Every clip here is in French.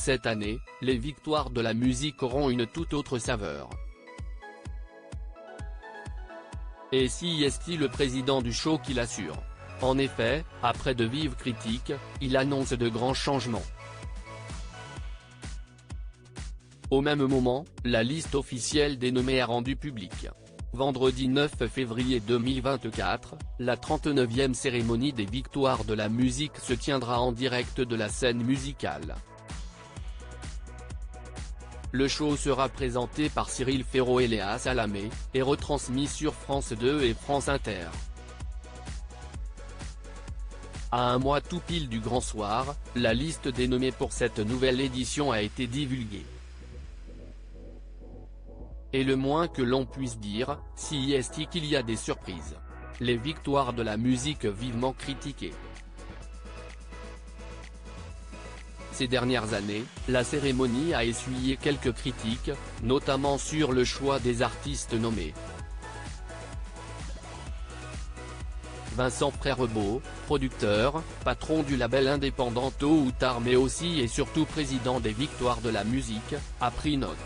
Cette année, les victoires de la musique auront une toute autre saveur. Et si est-il le président du show qui l'assure. En effet, après de vives critiques, il annonce de grands changements. Au même moment, la liste officielle des nommés est rendue publique. Vendredi 9 février 2024, la 39e cérémonie des victoires de la musique se tiendra en direct de la scène musicale. Le show sera présenté par Cyril Ferraud et Léa Salamé, et retransmis sur France 2 et France Inter. À un mois tout pile du grand soir, la liste des nommés pour cette nouvelle édition a été divulguée. Et le moins que l'on puisse dire, si est qu'il y a des surprises. Les victoires de la musique vivement critiquées. Ces dernières années, la cérémonie a essuyé quelques critiques, notamment sur le choix des artistes nommés. Vincent Frèrebeau, producteur, patron du label indépendant Tôt ou Tard mais aussi et surtout président des victoires de la musique, a pris note.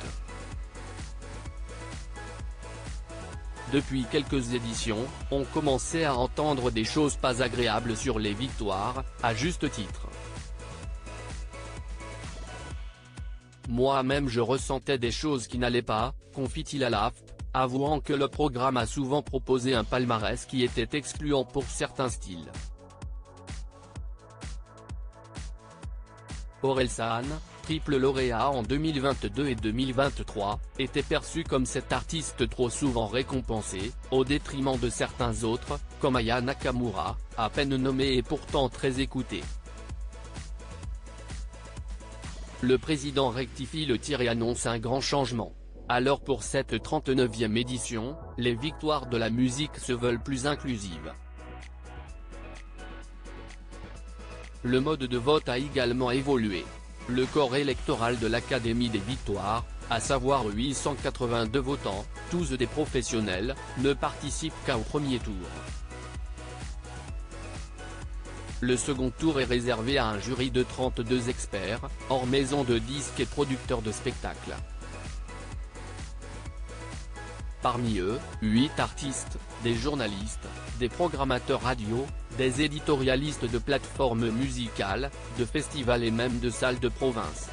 Depuis quelques éditions, on commençait à entendre des choses pas agréables sur les victoires, à juste titre. Moi-même je ressentais des choses qui n'allaient pas, confie-t-il à l'AFP, avouant que le programme a souvent proposé un palmarès qui était excluant pour certains styles. Orelsan, triple lauréat en 2022 et 2023, était perçu comme cet artiste trop souvent récompensé, au détriment de certains autres, comme Aya Nakamura, à peine nommé et pourtant très écouté. Le président rectifie le tir et annonce un grand changement. Alors pour cette 39e édition, les victoires de la musique se veulent plus inclusives. Le mode de vote a également évolué. Le corps électoral de l'Académie des Victoires, à savoir 882 votants, tous des professionnels, ne participe qu'au premier tour. Le second tour est réservé à un jury de 32 experts, hors maison de disques et producteurs de spectacles. Parmi eux, 8 artistes, des journalistes, des programmateurs radio, des éditorialistes de plateformes musicales, de festivals et même de salles de province.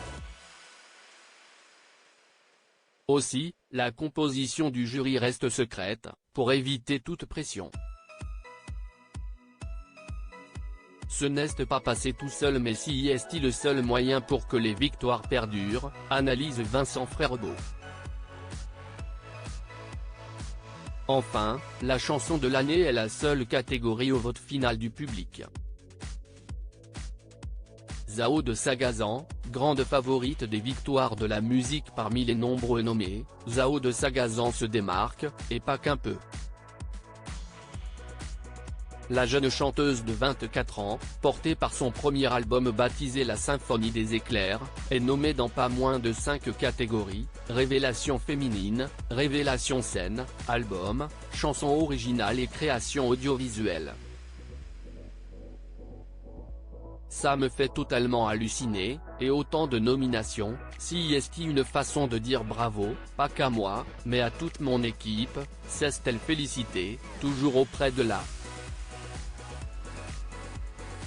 Aussi, la composition du jury reste secrète, pour éviter toute pression. Ce n'est pas passé tout seul mais si est-il le seul moyen pour que les victoires perdurent, analyse Vincent Frèrebeau. Enfin, la chanson de l'année est la seule catégorie au vote final du public. Zao de Sagazan, grande favorite des victoires de la musique parmi les nombreux nommés, Zao de Sagazan se démarque, et pas qu'un peu. La jeune chanteuse de 24 ans, portée par son premier album baptisé La Symphonie des Éclairs, est nommée dans pas moins de 5 catégories, révélation féminine, révélation scène, album, chanson originale et création audiovisuelle. Ça me fait totalement halluciner, et autant de nominations, si est-il une façon de dire bravo, pas qu'à moi, mais à toute mon équipe, s'est-elle félicitée, toujours auprès de la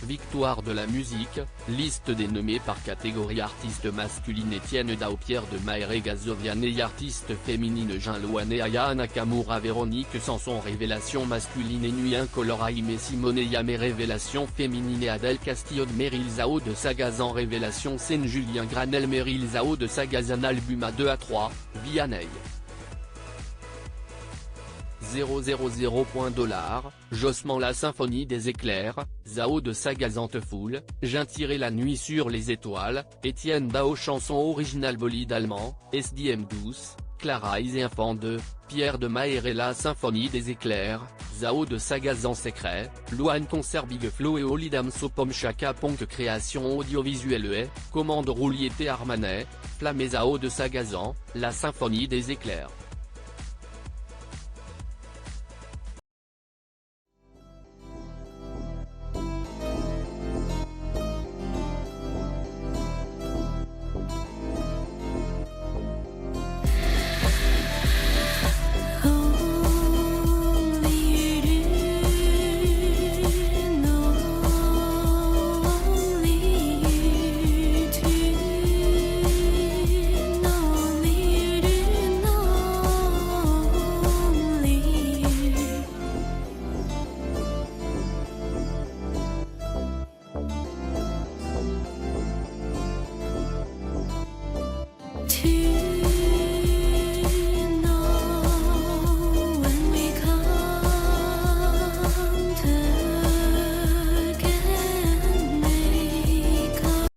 victoire de la musique, liste des nommés par catégorie artiste masculine Étienne Dao Pierre de Maere Gazovian et artiste féminine Jean Louane Aya Nakamura Véronique Sanson révélation masculine et Nuit Incolore Aimé Simone Yamé révélation féminine et Adèle Castillon Meryl Zao de Sagazan révélation scène Julien Granel Meryl Zao de Sagazan album à 2 à 3, Vianney. 000. Jossement La Symphonie des Éclairs, Zao de Sagazan Te Foule, J'ai tiré la nuit sur les étoiles, Étienne Dao chanson originale Bolide allemand, SDM Douce, Clara et Enfant 2, Pierre de Maere La Symphonie des Éclairs, Zao de Sagazan Secret, Luan Concert Big Flo et Olidam Sopom Chaka Ponk création audiovisuelle et, Commande Rouliété Armanet, Flamme Zao de Sagazan, La Symphonie des Éclairs.